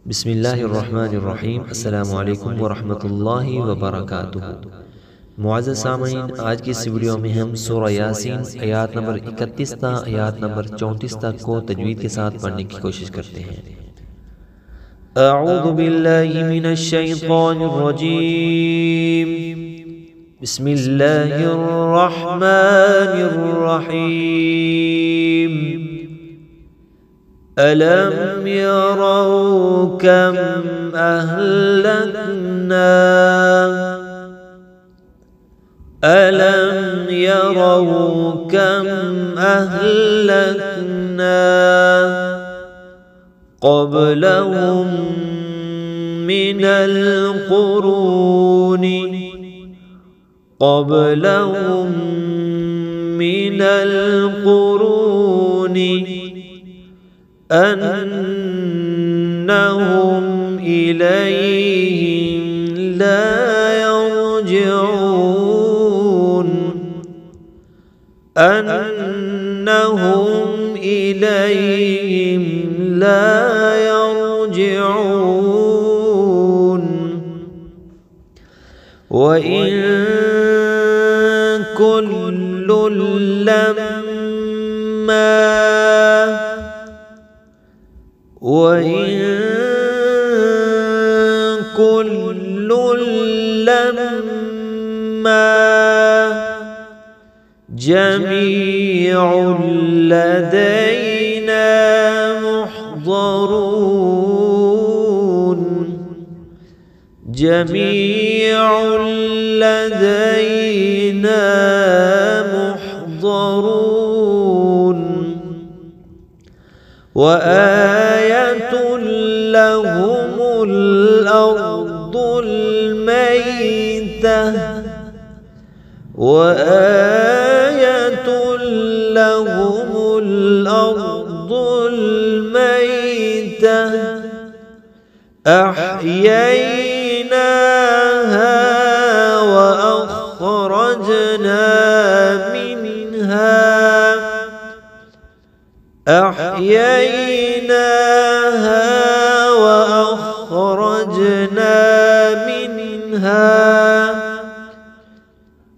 बिस्मिल्लाहिर्रहमानिर्रहीम। अस्सलामु अलैकुम वरहमतुल्लाहि वबरकातुहू। मुअज़्ज़ज़ सामईन, आज की इस वीडियो में हम सूरा यासीन आयत नंबर 31 ता आयत नंबर 34 तक को तजवीद के साथ पढ़ने की कोशिश करते हैं। अऊज़ु बिल्लाहि मिनश शैतानिर रजीम। बिस्मिल्लाहिर्रहमानिर्रहीम। अलम यरौ कम अहलकना अलम यरौ कम अहलकना क़ब्लहुम मिनल क़ुरूनि क़ब्लहुम मिनल क़ुरूनि अन्नहुम इलैहिम ला यरजिऊन अन्नहुम इलैहिम ला यरजिऊन व इन कुल्लुन लम्मा वइन कुल्लुन लम्मा जमीउन लदैना मुहज़रून जमीउन लदैना मुहज़रून व आयतुन लहुमुल अर्दुल मैतह व आयतुन लहुमुल अर्दुल मैतह अहयैनाहा व अखरजना मिनहा أحييناها وأخرجنا منها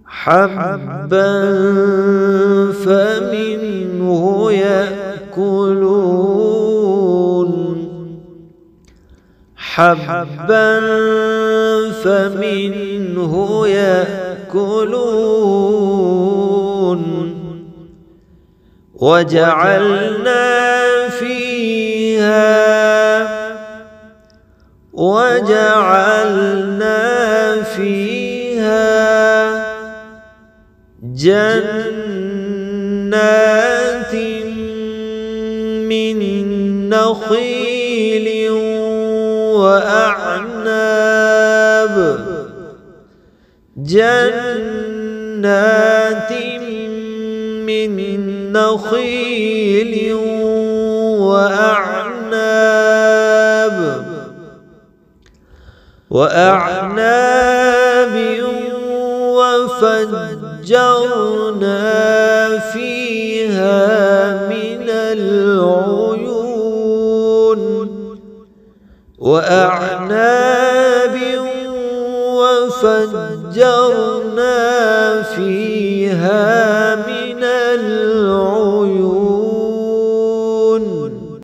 حبا فمنه يأكلون حبا فمنه يأكلون وجعلنا فيها جنات من نخيل وأعناب جنات من نخيل وأعناب وفجرنا فيها من العيون وأعناب وفجرنا فيها